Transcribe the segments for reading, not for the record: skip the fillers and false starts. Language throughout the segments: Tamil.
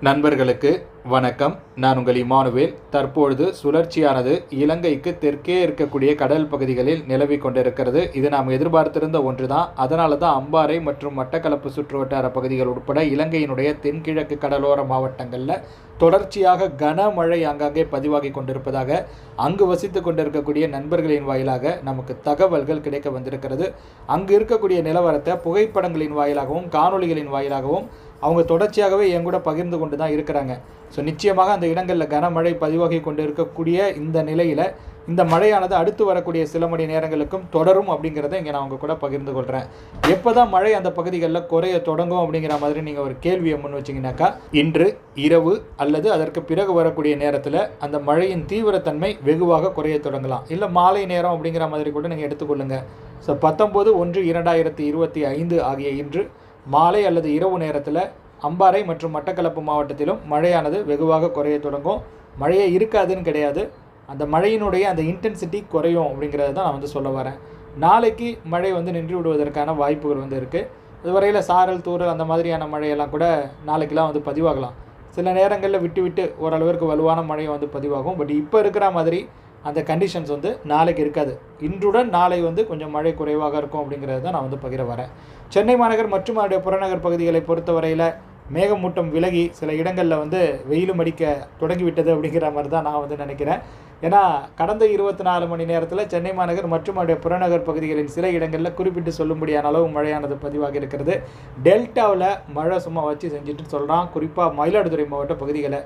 நண்பர்களுக்கு வணக்கம். நான் உங்கள் இமானுவேல். தற்பொழுது சுழற்சியானது இலங்கைக்கு தெற்கே இருக்கக்கூடிய கடல் பகுதிகளில் நிலவி கொண்டிருக்கிறது. இது நாம் எதிர்பார்த்திருந்த ஒன்று தான். அதனால தான் அம்பாறை மற்றும் மட்டக்களப்பு சுற்றுவட்டார பகுதிகள் உட்பட இலங்கையினுடைய தென்கிழக்கு கடலோர மாவட்டங்களில் தொடர்ச்சியாக கனமழை ஆங்காங்கே பதிவாகி கொண்டிருப்பதாக அங்கு வசித்து கொண்டிருக்கக்கூடிய நண்பர்களின் வாயிலாக நமக்கு தகவல்கள் கிடைக்க வந்திருக்கிறது. அங்கு இருக்கக்கூடிய நிலவரத்தை புகைப்படங்களின் வாயிலாகவும் காணொலிகளின் வாயிலாகவும் அவங்க தொடர்ச்சியாகவே என் கூட பகிர்ந்து கொண்டு தான் இருக்கிறாங்க. ஸோ நிச்சயமாக அந்த இடங்களில் கனமழை பதிவாகி கொண்டு இருக்கக்கூடிய இந்த நிலையில் இந்த மழையானது அடுத்து வரக்கூடிய சில மணி நேரங்களுக்கும் தொடரும் அப்படிங்கிறத இங்கே நான் உங்கள் கூட பகிர்ந்து கொள்கிறேன். எப்போ தான் மழை அந்த பகுதிகளில் குறைய தொடங்கும் அப்படிங்கிற மாதிரி நீங்கள் ஒரு கேள்வியை முன் வச்சிங்கனாக்கா, இன்று இரவு அல்லது அதற்கு பிறகு வரக்கூடிய நேரத்தில் அந்த மழையின் தீவிரத்தன்மை வெகுவாக குறைய தொடங்கலாம். இல்லை மாலை நேரம் அப்படிங்கிற மாதிரி கூட நீங்கள் எடுத்துக்கொள்ளுங்கள். ஸோ 19/1/2025 ஆகிய இன்று மாலை அல்லது இரவு நேரத்தில் அம்பாறை மற்றும் மட்டக்களப்பு மாவட்டத்திலும் மழையானது வெகுவாக குறைய தொடங்கும். மழையே இருக்காதுன்னு கிடையாது, அந்த மழையினுடைய அந்த இன்டென்சிட்டி குறையும் அப்படிங்கிறத தான் நான் சொல்ல வரேன். நாளைக்கு மழை நின்று விடுவதற்கான வாய்ப்புகள் இருக்குது. இதுவரையில் சாரல் தூறல் அந்த மாதிரியான மழையெல்லாம் கூட நாளைக்கெலாம் பதிவாகலாம். சில நேரங்களில் விட்டு விட்டு ஓரளவிற்கு வலுவான மழை பதிவாகும். பட் இப்போ இருக்கிற மாதிரி அந்த கண்டிஷன்ஸ் நாளைக்கு இருக்காது. இன்றுடன் நாளை கொஞ்சம் மழை குறைவாக இருக்கும் அப்படிங்கிறது தான் நான் பகிர வரேன். சென்னை மாநகர் மற்றும் அதனுடைய புறநகர் பகுதிகளை பொறுத்தவரையில் மேகமூட்டம் விலகி சில இடங்களில் வெயிலும் அடிக்க தொடங்கிவிட்டது அப்படிங்கிற மாதிரி தான் நான் நினைக்கிறேன். ஏன்னா கடந்த 24 மணி நேரத்தில் சென்னை மாநகர் மற்றும் அதனுடைய புறநகர் பகுதிகளின் சில இடங்களில் குறிப்பிட்டு சொல்லும்படியான அளவு மழையானது பதிவாகி இருக்கிறது. டெல்டாவில் மழை சும்மா வச்சு செஞ்சுட்டு சொல்கிறான். குறிப்பாக மயிலாடுதுறை மாவட்ட பகுதிகளை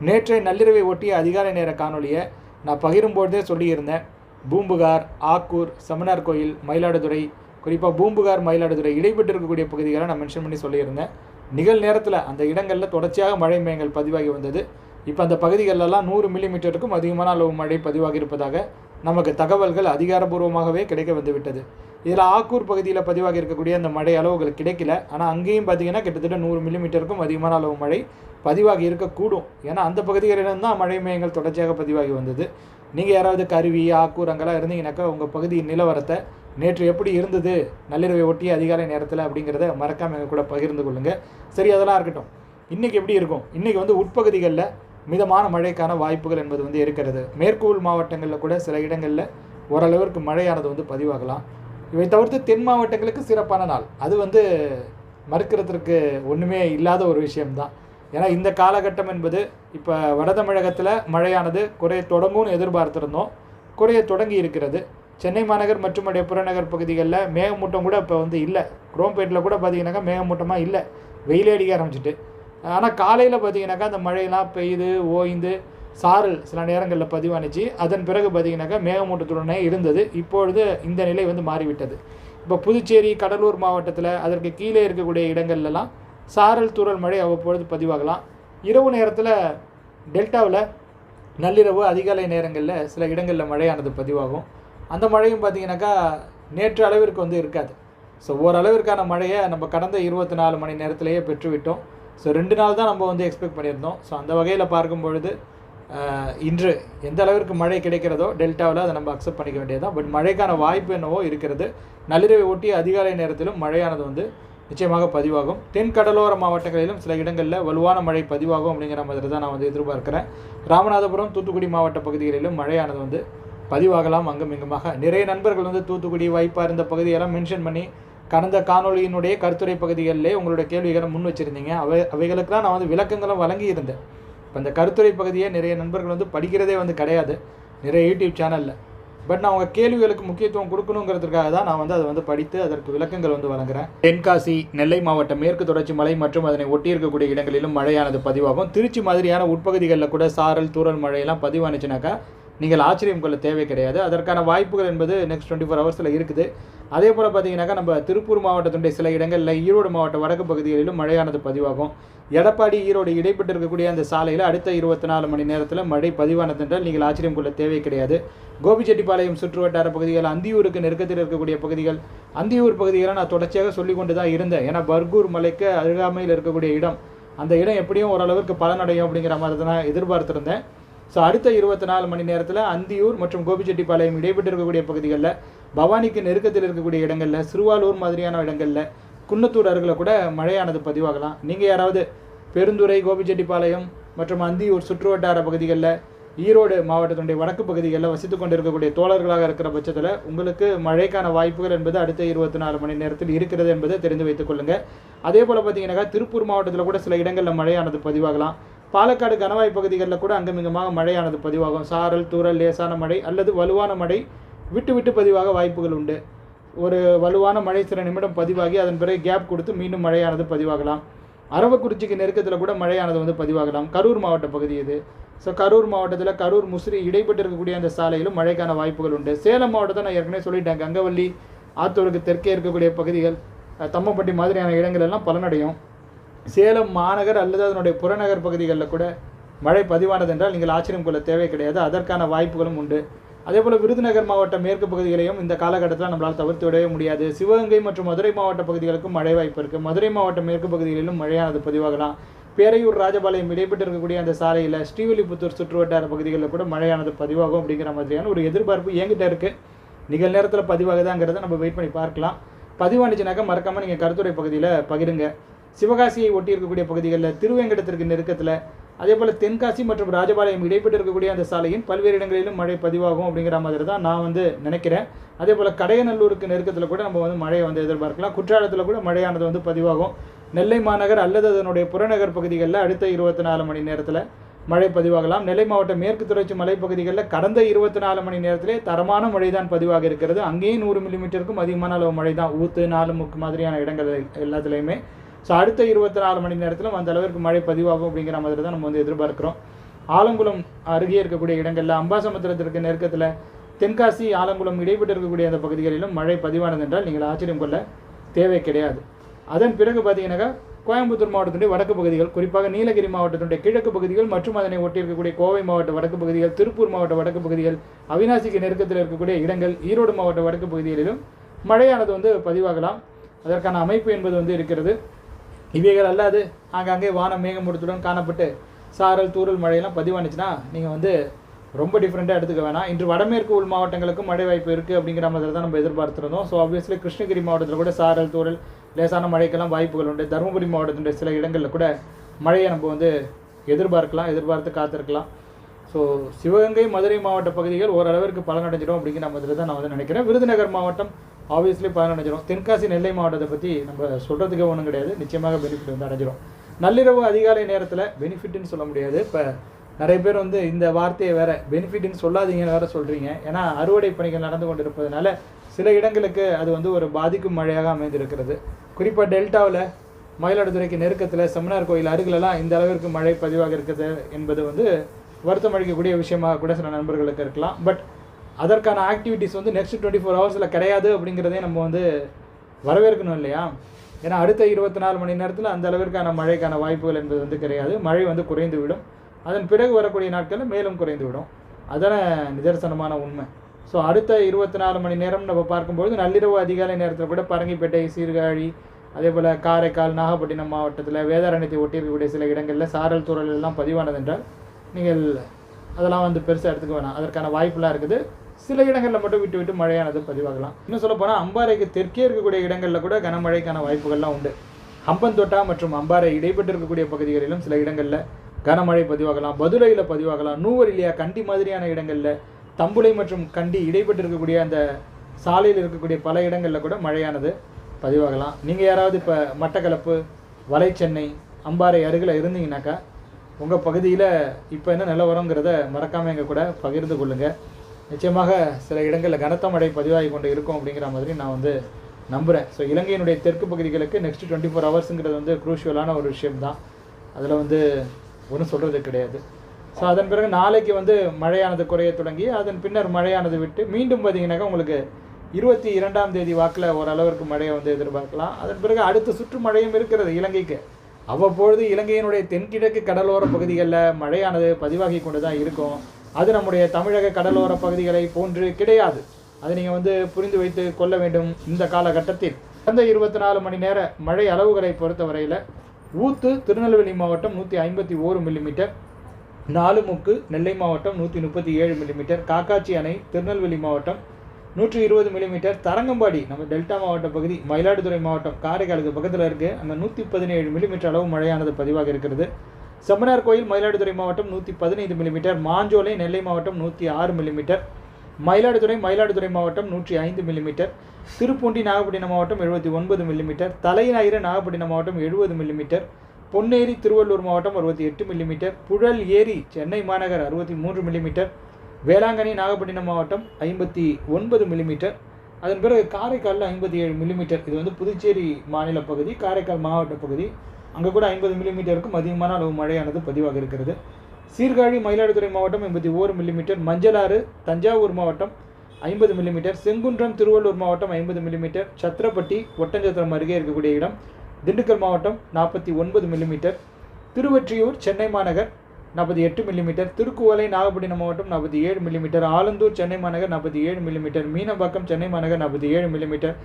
நேற்றைய நள்ளிரவை ஒட்டிய அதிகாலை நேர காணொலியை நான் பகிரும்போதே சொல்லியிருந்தேன். பூம்புகார், ஆக்கூர், சமணர் கோயில், மயிலாடுதுறை, குறிப்பாக பூம்புகார் மயிலாடுதுறை இடைப்பட்டு இருக்கக்கூடிய பகுதிகளை நான் மென்ஷன் பண்ணி சொல்லியிருந்தேன். நிகழ் நேரத்தில் அந்த இடங்களில் தொடர்ச்சியாக மழை மேகங்கள் பதிவாகி வந்தது. இப்போ அந்த பகுதிகளெல்லாம் 100 மில்லிமீட்டருக்கும் அதிகமான அளவு மழை பதிவாகி இருப்பதாக நமக்கு தகவல்கள் அதிகாரப்பூர்வமாகவே கிடைக்க வந்துவிட்டது. இதில் ஆக்கூர் பகுதியில் பதிவாகி இருக்கக்கூடிய அந்த மழை அளவுகள் கிடைக்கல. ஆனால் அங்கேயும் பார்த்திங்கன்னா கிட்டத்தட்ட 100 மில்லிமீட்டருக்கும் அதிகமான அளவு மழை பதிவாகி இருக்கக்கூடும். ஏன்னா அந்த பகுதிகளிலும் தான் மழை மேகங்கள் தொடர்ச்சியாக பதிவாகி வந்தது. நீங்கள் யாராவது கருவி, ஆக்கூர் அங்கெல்லாம் இருந்தீங்கன்னாக்கா உங்கள் பகுதியின் நிலவரத்தை நேற்று எப்படி இருந்தது நள்ளிரவை ஒட்டிய அதிகாலை நேரத்தில் அப்படிங்கிறத மறக்காமல் எங்கள் கூட பகிர்ந்து கொள்ளுங்கள். சரி, அதெல்லாம் இருக்கட்டும். இன்றைக்கி எப்படி இருக்கும்? இன்றைக்கி உட்பகுதிகளில் மிதமான மழைக்கான வாய்ப்புகள் என்பது இருக்கிறது. மேற்கு உள் மாவட்டங்களில் கூட சில இடங்களில் ஓரளவிற்கு மழையானது பதிவாகலாம். இவை தவிர்த்து தென் மாவட்டங்களுக்கு சிறப்பான நாள். அது மறுக்கிறதுக்கு ஒன்றுமே இல்லாத ஒரு விஷயம்தான். ஏன்னா இந்த காலகட்டம் என்பது இப்போ வட தமிழகத்தில் மழையானது குறைய தொடங்கும்னு எதிர்பார்த்துருந்தோம். குறைய தொடங்கி இருக்கிறது. சென்னை மாநகர் மற்றும் புறநகர் பகுதிகளில் மேகமூட்டம் கூட இப்போ இல்லை. குரோம்பேட்டில் கூட பார்த்திங்கனாக்கா மேகமூட்டமாக இல்லை, வெயிலே அடிக்க ஆரம்பிச்சிட்டு. ஆனால் காலையில் பார்த்திங்கனாக்கா அந்த மழையெல்லாம் பெய்து ஓய்ந்து சாரல் சில நேரங்களில் பதிவானுச்சு. அதன் பிறகு பார்த்திங்கனாக்கா மேகமூட்டத்துடனே இருந்தது. இப்பொழுது இந்த நிலை மாறிவிட்டது. இப்போ புதுச்சேரி, கடலூர் மாவட்டத்தில் அதற்கு கீழே இருக்கக்கூடிய இடங்கள்லாம் சாரல் தூறல் மழை அவ்வப்பொழுது பதிவாகலாம். இரவு நேரத்தில் டெல்டாவில் நள்ளிரவு அதிகாலை நேரங்களில் சில இடங்களில் மழையானது பதிவாகும். அந்த மழையும் பார்த்திங்கனாக்கா நேற்று அளவிற்கு இருக்காது. ஸோ ஓரளவிற்கான மழையை நம்ம கடந்த 24 மணி நேரத்திலேயே பெற்றுவிட்டோம். ஸோ 2 நாள் தான் நம்ம எக்ஸ்பெக்ட் பண்ணியிருந்தோம். ஸோ அந்த வகையில் பார்க்கும் பொழுது இன்று எந்த அளவிற்கு மழை கிடைக்கிறதோ டெல்டாவில் அதை நம்ம அக்செப்ட் பண்ணிக்க வேண்டியது தான். பட் மழைக்கான வாய்ப்பு என்னவோ இருக்கிறது. நள்ளிரவை ஒட்டி அதிகாலை நேரத்திலும் மழையானது நிச்சயமாக பதிவாகும். தென் கடலோர மாவட்டங்களிலும் சில இடங்களில் வலுவான மழை பதிவாகும் அப்படிங்கிற மாதிரி தான் நான் எதிர்பார்க்கிறேன். ராமநாதபுரம், தூத்துக்குடி மாவட்ட பகுதிகளிலும் மழையானது பதிவாகலாம். அங்கும் இங்குமாக நிறைய நண்பர்கள் தூத்துக்குடி, வைப்பார் இந்த பகுதியெல்லாம் மென்ஷன் பண்ணி கடந்த காணொலியினுடைய கருத்துரை பகுதிகளிலே உங்களுடைய கேள்விகளை முன் வச்சுருந்தீங்க. அவைகளுக்கெல்லாம் நான் விளக்கங்களும் வழங்கி இருந்தேன். இப்போ இந்த கருத்துரை பகுதியை நிறைய நண்பர்கள் படிக்கிறதே கிடையாது நிறைய யூடியூப் சேனலில். பட் நான் உங்கள் கேள்விகளுக்கு முக்கியத்துவம் கொடுக்கணுங்கிறதுக்காக தான் நான் அதை படித்து அதற்கு விளக்கங்கள் வழங்குகிறேன். தென்காசி, நெல்லை மாவட்டம், மேற்கு தொடர்ச்சி மலை மற்றும் அதனை ஒட்டி இருக்கக்கூடிய இடங்களிலும் மழையானது பதிவாகும். திருச்சி மாதிரியான உட்பகுதிகளில் கூட சாரல் தூறல் மழையெல்லாம் பதிவானுச்சுனாக்கா நீங்கள் ஆச்சரியம் கொள்ள தேவை கிடையாது. அதற்கான வாய்ப்புகள் என்பது நெக்ஸ்ட் 24 ஹவர்ஸில் இருக்குது. அதே போல் பார்த்திங்கனாக்கா நம்ம திருப்பூர் மாவட்டத்தினுடைய சில இடங்களில், ஈரோடு மாவட்ட வடக்கு பகுதிகளிலும் மழையானது பதிவாகும். எடப்பாடி, ஈரோடு இடைப்பட்டு இருக்கக்கூடிய அந்த சாலையில் அடுத்த 24 மணி நேரத்தில் மழை பதிவானது என்றால் நீங்கள் ஆச்சரியம் கொள்ள தேவை கிடையாது. கோபிச்செட்டிப்பாளையம் சுற்றுவட்டார பகுதிகள், அந்தியூருக்கு நெருக்கத்தில் இருக்கக்கூடிய பகுதிகள், அந்தியூர் பகுதிகளை நான் தொடர்ச்சியாக சொல்லி கொண்டு தான் இருந்தேன். ஏன்னா பர்கூர் மலைக்கு அருகாமையில் இருக்கக்கூடிய இடம், அந்த இடம் எப்படியும் ஓரளவுக்கு பலனடையும் அப்படிங்கிற மாதிரி தான் நான் எதிர்பார்த்துருந்தேன். ஸோ அடுத்த 24 மணி நேரத்தில் அந்தியூர் மற்றும் கோபிச்செட்டிப்பாளையம் இடைப்பட்டு இருக்கக்கூடிய பகுதிகளில், பவானிக்கு நெருக்கத்தில் இருக்கக்கூடிய இடங்களில், சிறுவாலூர் மாதிரியான இடங்களில், குன்னத்தூர் அருகில் கூட மழையானது பதிவாகலாம். நீங்கள் யாராவது பெருந்துறை, கோபிச்செட்டிப்பாளையம் மற்றும் அந்தியூர் சுற்றுவட்டார பகுதிகளில், ஈரோடு மாவட்டத்தினுடைய வடக்கு பகுதிகளில் வசித்து கொண்டிருக்கக்கூடிய தோழர்களாக இருக்கிற பட்சத்தில் உங்களுக்கு மழைக்கான வாய்ப்புகள் என்பது அடுத்த 24 மணி நேரத்தில் இருக்கிறது என்பதை தெரிந்து வைத்துக் கொள்ளுங்கள். அதே போல் பார்த்தீங்கன்னாக்கா திருப்பூர் மாவட்டத்தில் கூட சில இடங்களில் மழையானது பதிவாகலாம். பாலக்காடு கணவாய் பகுதிகளில் கூட அங்கமிங்கமாக மழையானது பதிவாகும். சாரல், தூறல், லேசான மழை அல்லது வலுவான மழை விட்டு விட்டு பதிவாக வாய்ப்புகள் உண்டு. ஒரு வலுவான மழை சில நிமிடம் பதிவாகி அதன் பிறகு கேப் கொடுத்து மீண்டும் மழையானது பதிவாகலாம். அரவக்குறிச்சிக்கு நெருக்கத்தில் கூட மழையானது வந்து பதிவாகலாம். கரூர் மாவட்ட பகுதி இது. ஸோ கரூர் மாவட்டத்தில் கரூர், முசிறி இடைப்பட்டு இருக்கக்கூடிய அந்த சாலையிலும் மழைக்கான வாய்ப்புகள் உண்டு. சேலம் மாவட்டத்தை நான் ஏற்கனவே சொல்லிட்டேன். கங்கவள்ளி, ஆத்தூருக்கு தெற்கே இருக்கக்கூடிய பகுதிகள், தம்மம்பட்டி மாதிரியான இடங்கள் எல்லாம் பலனடையும். சேலம் மாநகர் அல்லது அதனுடைய புறநகர் பகுதிகளில் கூட மழை பதிவானது என்றால் நீங்கள் ஆச்சரியம் கொள்ள தேவை கிடையாது. அதற்கான வாய்ப்புகளும் உண்டு. அதே போல் விருதுநகர் மாவட்ட மேற்கு பகுதிகளையும் இந்த காலகட்டத்தில் நம்மளால் தவிர்த்து விடவே முடியாது. சிவகங்கை மற்றும் மதுரை மாவட்ட பகுதிகளுக்கும் மழை வாய்ப்பு இருக்குது. மதுரை மாவட்ட மேற்கு பகுதிகளிலும் மழையானது பதிவாகலாம். பேரையூர், ராஜபாளையம் இடைப்பட்டு இருக்கக்கூடிய அந்த சாலையில் ஸ்ரீவில்லிபுத்தூர் சுற்றுவட்டார பகுதிகளில் கூட மழையானது பதிவாகும் அப்படிங்கிற மாதிரியான ஒரு எதிர்பார்ப்பு என்கிட்ட இருக்குது. நிகழ்நேரத்தில் பதிவாகுதாங்கிறத நம்ம வெயிட் பண்ணி பார்க்கலாம். பதிவானுச்சுனாக்கா மறக்காமல் நீங்கள் கருத்துரை பகுதியில் பகிருங்க. சிவகாசியை ஒட்டி இருக்கக்கூடிய பகுதிகளில், திருவேங்கடத்திற்கு நெருக்கத்தில், அதே போல் தென்காசி மற்றும் ராஜபாளையம் இடைப்பட்டு இருக்கக்கூடிய அந்த சாலையின் பல்வேறு இடங்களிலும் மழை பதிவாகும் அப்படிங்கிற மாதிரி தான் நான் வந்து நினைக்கிறேன். அதே போல் கடையநல்லூருக்கு நெருக்கத்தில் கூட நம்ம வந்து மழையை வந்து எதிர்பார்க்கலாம். குற்றாலத்தில் கூட மழையானது வந்து பதிவாகும். நெல்லை மாநகர் அல்லது அதனுடைய புறநகர் பகுதிகளில் அடுத்த 24 மணி நேரத்தில் மழை பதிவாகலாம். நெல்லை மாவட்ட மேற்கு தொடர்ச்சி மலைப்பகுதிகளில் கடந்த 24 மணி நேரத்திலே தரமான மழை தான் பதிவாக இருக்கிறது. அங்கேயும் 100 மில்லிமீட்டருக்கும் அதிகமான அளவு மழை தான். ஊத்து, நாலுமுக்கு மாதிரியான இடங்கள் எல்லாத்துலேயுமே. ஸோ அடுத்த 24 மணி நேரத்திலும் அந்த அளவிற்கு மழை பதிவாகும் அப்படிங்கிற மாதிரி தான் நம்ம வந்து எதிர்பார்க்குறோம். ஆலங்குளம் அருகே இருக்கக்கூடிய இடங்களில், அம்பாசமுத்திரத்திற்கு நெருக்கத்தில், தென்காசி, ஆலங்குளம் இடைப்பட்டு இருக்கக்கூடிய அந்த பகுதிகளிலும் மழை பதிவானது என்றால் நீங்கள் ஆச்சரியம் கொள்ள தேவை கிடையாது. அதன் பிறகு பார்த்தீங்கன்னாக்கா கோயம்புத்தூர் மாவட்டத்தினுடைய வடக்கு பகுதிகள், குறிப்பாக நீலகிரி மாவட்டத்தினுடைய கிழக்கு பகுதிகள் மற்றும் அதனை ஒட்டி இருக்கக்கூடிய கோவை மாவட்ட வடக்கு பகுதிகள், திருப்பூர் மாவட்ட வடக்கு பகுதிகள், அவிநாசிக்கு நெருக்கத்தில் இருக்கக்கூடிய இடங்கள், ஈரோடு மாவட்ட வடக்கு பகுதிகளிலும் மழையானது வந்து பதிவாகலாம். அதற்கான அமைப்பு என்பது வந்து இருக்கிறது. இவைகள் அல்லாது ஆங்காங்கே வானம் மேகமூட்டத்துடன் காணப்பட்டு சாரல், தூறல் மழையெல்லாம் பதிவானுச்சுன்னா நீங்கள் வந்து ரொம்ப டிஃப்ரெண்ட்டாக எடுத்துக்க வேணாம். இன்று வடமேற்கு உள் மாவட்டங்களுக்கும் மழை வாய்ப்பு இருக்குது அப்படிங்கிற மாதிரி தான் நம்ம எதிர்பார்த்துருந்தோம். ஸோ ஆப்வியஸ்லி கிருஷ்ணகிரி மாவட்டத்தில் கூட சாரல், தூறல், லேசான மழைக்கெல்லாம் வாய்ப்புகள் உண்டு. தருமபுரி மாவட்டத்தினுடைய சில இடங்களில் கூட மழையை நம்ம வந்து எதிர்பார்த்து காத்திருக்கலாம். ஸோ சிவகங்கை, மதுரை மாவட்ட பகுதிகள் ஓரளவிற்கு பலனடைஞ்சிடும் அப்படிங்கிற மாதிரி தான் நான் வந்து நினைக்கிறேன். விருதுநகர் மாவட்டம் ஆப்வியஸ்லி பலனடைஞ்சிடும். தென்காசி, நெல்லை மாவட்டத்தை பற்றி நம்ம சொல்கிறதுக்கே ஒன்றும் கிடையாது. நிச்சயமாக பெனிஃபிட் வந்து அடைஞ்சிடும். நள்ளிரவு அதிகாலை நேரத்தில் பெனிஃபிட்னு சொல்ல முடியாது. இப்போ நிறைய பேர் வந்து இந்த வார்த்தையை வேறு பெனிஃபிட்னு சொல்லாதீங்கன்னு வேறு சொல்கிறீங்க. ஏன்னா அறுவடை பணிகள் நடந்து கொண்டு இருப்பதனால சில இடங்களுக்கு அது வந்து ஒரு பாதிக்கும் மழையாக அமைந்திருக்கிறது. குறிப்பாக டெல்டாவில், மயிலாடுதுறைக்கு நெருக்கத்தில், செம்மனார் கோயில் அருகிலெல்லாம் இந்த அளவிற்கு மழை பதிவாக இருக்குது என்பது வந்து வருத்தம் அளிக்கக்கூடிய விஷயமாக கூட சில நண்பர்களுக்கு இருக்கலாம். பட் அதற்கான ஆக்டிவிட்டீஸ் வந்து நெக்ஸ்ட் 24 ஹவர்ஸில் கிடையாது அப்படிங்கிறதே நம்ம வந்து வரவேற்கணும் இல்லையா? ஏன்னா அடுத்த 24 மணி நேரத்தில் அந்த அளவிற்கான மழைக்கான வாய்ப்புகள் என்பது வந்து கிடையாது. மழை வந்து குறைந்து விடும். அதன் பிறகு வரக்கூடிய நாட்களில் மேலும் குறைந்து விடும். அதான நிதர்சனமான உண்மை. ஸோ அடுத்த 24 மணி நேரம் நம்ம பார்க்கும்பொழுது நள்ளிரவு அதிகாலை நேரத்தில் கூட பரங்கிப்பேட்டை, சீர்காழி, அதே போல் காரைக்கால், நாகப்பட்டினம் மாவட்டத்தில், வேதாரண்யத்தை ஒட்டியிருக்கக்கூடிய சில இடங்களில் சாரல், தூறல் எல்லாம் பதிவானது என்றால் நீங்கள் அதெல்லாம் வந்து பெருசாக எடுத்துக்க வேணாம். அதற்கான வாய்ப்பெலாம் இருக்குது. சில இடங்களில் மட்டும் விட்டு விட்டு மழையானது பதிவாகலாம். இன்னும் சொல்லப்போனால் அம்பாறைக்கு தெற்கே இருக்கக்கூடிய இடங்களில் கூட கனமழைக்கான வாய்ப்புகள்லாம் உண்டு. ஹம்பந்தோட்டா மற்றும் அம்பாறை இடைப்பட்டு இருக்கக்கூடிய பகுதிகளிலும் சில இடங்களில் கனமழை பதிவாகலாம். பதுளையில் பதிவாகலாம். நூவரிலியா, கண்டி மாதிரியான இடங்களில், தம்புளை மற்றும் கண்டி இடைப்பட்டு இருக்கக்கூடிய அந்த சாலையில் இருக்கக்கூடிய பல இடங்களில் கூட மழையானது பதிவாகலாம். நீங்கள் யாராவது இப்போ மட்டக்களப்பு, வலைச்சென்னை, அம்பாறை அருகில் இருந்தீங்கன்னாக்கா உங்கள் பகுதியில் இப்போ என்ன நிலவரங்கிறத மறக்காமல் எங்கள் கூட பகிர்ந்து கொள்ளுங்கள். நிச்சயமாக சில இடங்களில் கனத்த மழை பதிவாகி கொண்டு இருக்கும் அப்படிங்கிற மாதிரி நான் வந்து நம்புகிறேன். ஸோ இலங்கையினுடைய தெற்கு பகுதிகளுக்கு நெக்ஸ்ட் 24 ஹவர்ஸுங்கிறது வந்து குரூஷியலான ஒரு விஷயம்தான். அதில் வந்து ஒன்றும் சொல்கிறது கிடையாது. ஸோ அதன் பிறகு நாளைக்கு வந்து மழையானது குறைய தொடங்கி அதன் பின்னர் மழையானது விட்டு மீண்டும் பார்த்தீங்கன்னாக்கா உங்களுக்கு 22ஆம் தேதி வாக்கில் ஓரளவிற்கு மழையை வந்து எதிர்பார்க்கலாம். அதன் பிறகு அடுத்த சுற்று மழையும் இருக்கிறது இலங்கைக்கு. அவ்வப்பொழுது இலங்கையினுடைய தென்கிழக்கு கடலோர பகுதிகளில் மழையானது பதிவாகி கொண்டு தான் இருக்கும். அது நம்முடைய தமிழக கடலோர பகுதிகளை போன்று கிடையாது. அதை நீங்கள் வந்து புரிந்து வைத்து கொள்ள வேண்டும். இந்த காலகட்டத்தில் கடந்த 24 மணி நேர மழை அளவுகளை பொறுத்தவரையில் ஊத்து, திருநெல்வேலி மாவட்டம் 151 மில்லிமீட்டர், நாலுமுக்கு, நெல்லை மாவட்டம் 137 மில்லிமீட்டர், காக்காட்சி அணை, திருநெல்வேலி மாவட்டம் 120 மில்லிமீட்டர். தரங்கம்பாடி நம்ம டெல்டா மாவட்ட பகுதி, மயிலாடுதுறை மாவட்டம், காரைக்காலுக்கு பக்கத்தில் இருக்குது, அங்கே 117 மில்லிமீட்டர் அளவு மழையானது பதிவாக இருக்கிறது. செம்மனார் கோயில் மயிலாடுதுறை மாவட்டம் 115 மில்லிமீட்டர். மாஞ்சோலை நெல்லை மாவட்டம் 106 மில்லிமீட்டர். மயிலாடுதுறை மாவட்டம் 105 மில்லிமீட்டர். திருப்பூண்டி நாகப்பட்டினம் மாவட்டம் 79 மில்லிமீட்டர். தலைஞாயிறு நாகப்பட்டினம் மாவட்டம் 70 மில்லிமீட்டர். பொன்னேரி திருவள்ளூர் மாவட்டம் 68 மில்லிமீட்டர். புழல் ஏரி சென்னை மாநகர் 63 மில்லிமீட்டர். வேளாங்கண்ணி நாகப்பட்டினம் மாவட்டம் 59 மில்லிமீட்டர். அதன் பிறகு காரைக்காலில் 57 மில்லிமீட்டர். இது வந்து புதுச்சேரி மாநில பகுதி, காரைக்கால் மாவட்ட பகுதி. அங்கே கூட 50 மில்லிமீட்டருக்கும் அதிகமான அளவு மழையானது பதிவாக இருக்கிறது. சீர்காழி மயிலாடுதுறை மாவட்டம் 81 மில்லிமீட்டர். மஞ்சளாறு தஞ்சாவூர் மாவட்டம் 50 மில்லிமீட்டர். செங்குன்றம் திருவள்ளூர் மாவட்டம் 50 மில்லிமீட்டர். சத்திரப்பட்டி ஒட்டஞ்சத்திரம் அருகே இருக்கக்கூடிய இடம் திண்டுக்கல் மாவட்டம் 49 மில்லிமீட்டர். திருவொற்றியூர் சென்னை மாநகர் 48 மில்லிமீட்டர். திருக்குவளை நாகப்பட்டினம் மாவட்டம் 47 மில்லிமீட்டர். ஆலந்தூர் சென்னை மாநகர் 47 மில்லிமீட்டர். மீனம்பாக்கம் சென்னை மாநகர் 47 மில்லிமீட்டர்.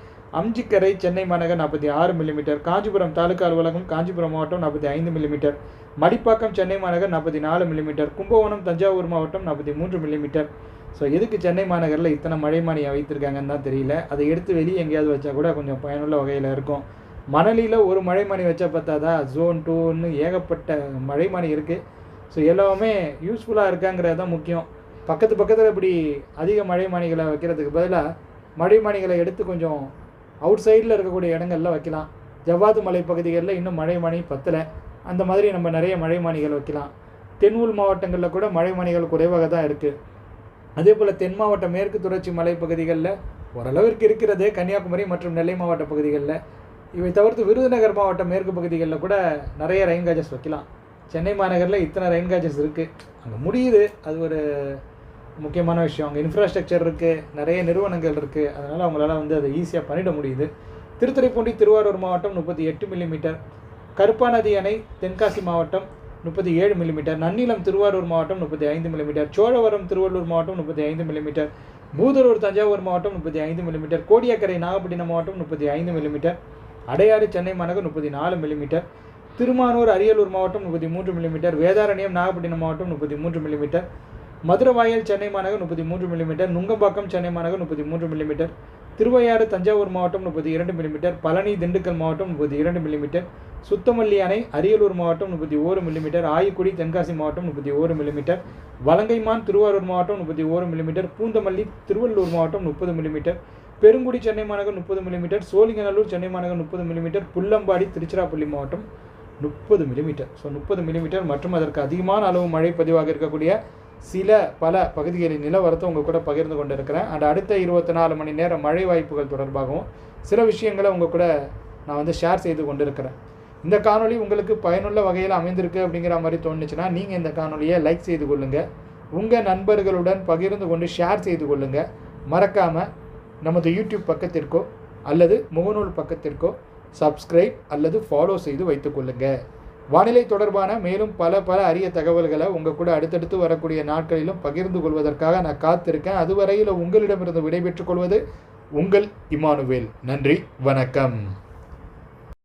அம்ஜிக்கரை சென்னை மாநகர் 46 மில்லிமீட்டர். காஞ்சிபுரம் தாலுகா அலுவலகம் காஞ்சிபுரம் மாவட்டம் 45 மில்லிமீட்டர். மடிப்பாக்கம் சென்னை மாநகர் 44 மில்லிமீட்டர். கும்பகோணம் தஞ்சாவூர் மாவட்டம் 43 மில்லிமீட்டர். ஸோ எதுக்கு சென்னை மாநகரில் இத்தனை மழைமானியை வைத்திருக்காங்கன்னு தான் தெரியல. அதை எடுத்து வெளியே எங்கேயாவது வச்சா கூட கொஞ்சம் பயனுள்ள வகையில் இருக்கும். மணலியில் ஒரு மழைமானி வச்சா பார்த்தாதா, ஜோன் 2ன்னு ஏகப்பட்ட மழைமானி இருக்குது. ஸோ எல்லாமே யூஸ்ஃபுல்லாக இருக்காங்கிறது தான் முக்கியம். பக்கத்தில் இப்படி அதிக மழைமானிகளை வைக்கிறதுக்கு பதிலாக மழைமானிகளை எடுத்து கொஞ்சம் அவுட் சைடில் இருக்கக்கூடிய இடங்களில் வைக்கலாம். ஜவ்வாது மலை பகுதிகளில் இன்னும் மழைமானி பத்தலை, அந்த மாதிரி நம்ம நிறைய மழைமானிகள் வைக்கலாம். தென் உள் மாவட்டங்களில் கூட மழைமானிகள் குறைவாக தான் இருக்குது. அதே போல் தென் மாவட்ட மேற்கு தொடர்ச்சி மலை பகுதிகளில் ஓரளவிற்கு இருக்கிறது, கன்னியாகுமரி மற்றும் நெல்லை மாவட்ட பகுதிகளில். இவை தவிர்த்து விருதுநகர் மாவட்ட மேற்கு பகுதிகளில் கூட நிறைய ரெயின் காஜஸ் வைக்கலாம். சென்னை மாநகரில் இத்தனை ரெயின் காஜஸ் இருக்குது, அங்கே முடியுது. அது ஒரு முக்கியமான விஷயம். அங்கே இன்ஃப்ராஸ்ட்ரக்சர் இருக்குது, நிறைய நிறுவனங்கள் இருக்குது, அதனால் அவங்களால வந்து அதை ஈஸியாக பண்ணிட முடியுது. திருத்துறைப்பூண்டி திருவாரூர் மாவட்டம் 38 மில்லிமீட்டர். கருப்பாநதி அணை தென்காசி மாவட்டம் 37 மில்லிமீட்டர். நன்னிலம் திருவாரூர் மாவட்டம் 35 மில்லிமீட்டர். சோழவரம் திருவள்ளூர் மாவட்டம் 35 மில்லிமீட்டர். பூதலூர் தஞ்சாவூர் மாவட்டம் 35 மில்லிமீட்டர். கோடியக்கரை நாகப்பட்டினம் மாவட்டம் 35 மில்லிமீட்டர். அடையாறு சென்னை மாநகர் 34 மில்லிமீட்டர். திருமானூர் அரியலூர் மாவட்டம் 33 மில்லிமீட்டர். வேதாரண்யம் நாகப்பட்டினம் மாவட்டம் 33 மில்லிமீட்டர். மதுரவாயல் சென்னை மாநகர் 33 மில்லிமீட்டர். நுங்கம்பாக்கம் சென்னை மாநகர் 33 மில்லிமீட்டர். திருவையாறு தஞ்சாவூர் மாவட்டம் 32 மில்லிமீட்டர். பழனி திண்டுக்கல் மாவட்டம் 32 மில்லிமீட்டர். சுத்தமல்லி அணை அரியலூர் மாவட்டம் 31 மில்லிமீட்டர். ஆய்க்குடி தென்காசி மாவட்டம் 31 மில்லிமீட்டர். வலங்கைமான் திருவாரூர் மாவட்டம் 31 மில்லிமீட்டர். பூந்தமல்லி திருவள்ளூர் மாவட்டம் 30 மில்லிமீட்டர். பெருங்குடி சென்னை மாநகர் 30 மில்லிமீட்டர். சோழிங்கநல்லூர் சென்னை மாநகர் 30 மில்லிமீட்டர். புல்லம்பாடி திருச்சிராப்பள்ளி மாவட்டம் 30 மில்லிமீட்டர். ஸோ 30 மில்லிமீட்டர் மற்றும் அதற்கு அதிகமான அளவு மழை பதிவாக இருக்கக்கூடிய பல பகுதிகளின் நிலவரத்தை உங்கள் கூட பகிர்ந்து கொண்டு இருக்கிறேன். அண்ட் அடுத்த 24 மணி நேர மழை வாய்ப்புகள் தொடர்பாகவும் சில விஷயங்களை உங்கள் கூட நான் வந்து ஷேர் செய்து கொண்டு இருக்கிறேன். இந்த காணொலி உங்களுக்கு பயனுள்ள வகையில் அமைந்திருக்கு அப்படிங்கிற மாதிரி தோணுச்சுன்னா நீங்கள் இந்த காணொலியை லைக் செய்து கொள்ளுங்கள், உங்கள் நண்பர்களுடன் பகிர்ந்து கொண்டு ஷேர் செய்து கொள்ளுங்கள். மறக்காமல் நமது யூடியூப் பக்கத்திற்கோ அல்லது முகநூல் பக்கத்திற்கோ சப்ஸ்கிரைப் அல்லது ஃபாலோ செய்து வைத்துக்கொள்ளுங்கள். வானிலை தொடர்பான மேலும் பல அரிய தகவல்களை உங்கள் கூட அடுத்தடுத்து வரக்கூடிய நாட்களிலும் பகிர்ந்து கொள்வதற்காக நான் காத்திருக்கேன். அதுவரையில் உங்களிடமிருந்து விடைபெற்றுக் கொள்வது உங்கள் இமானுவேல். நன்றி, வணக்கம்.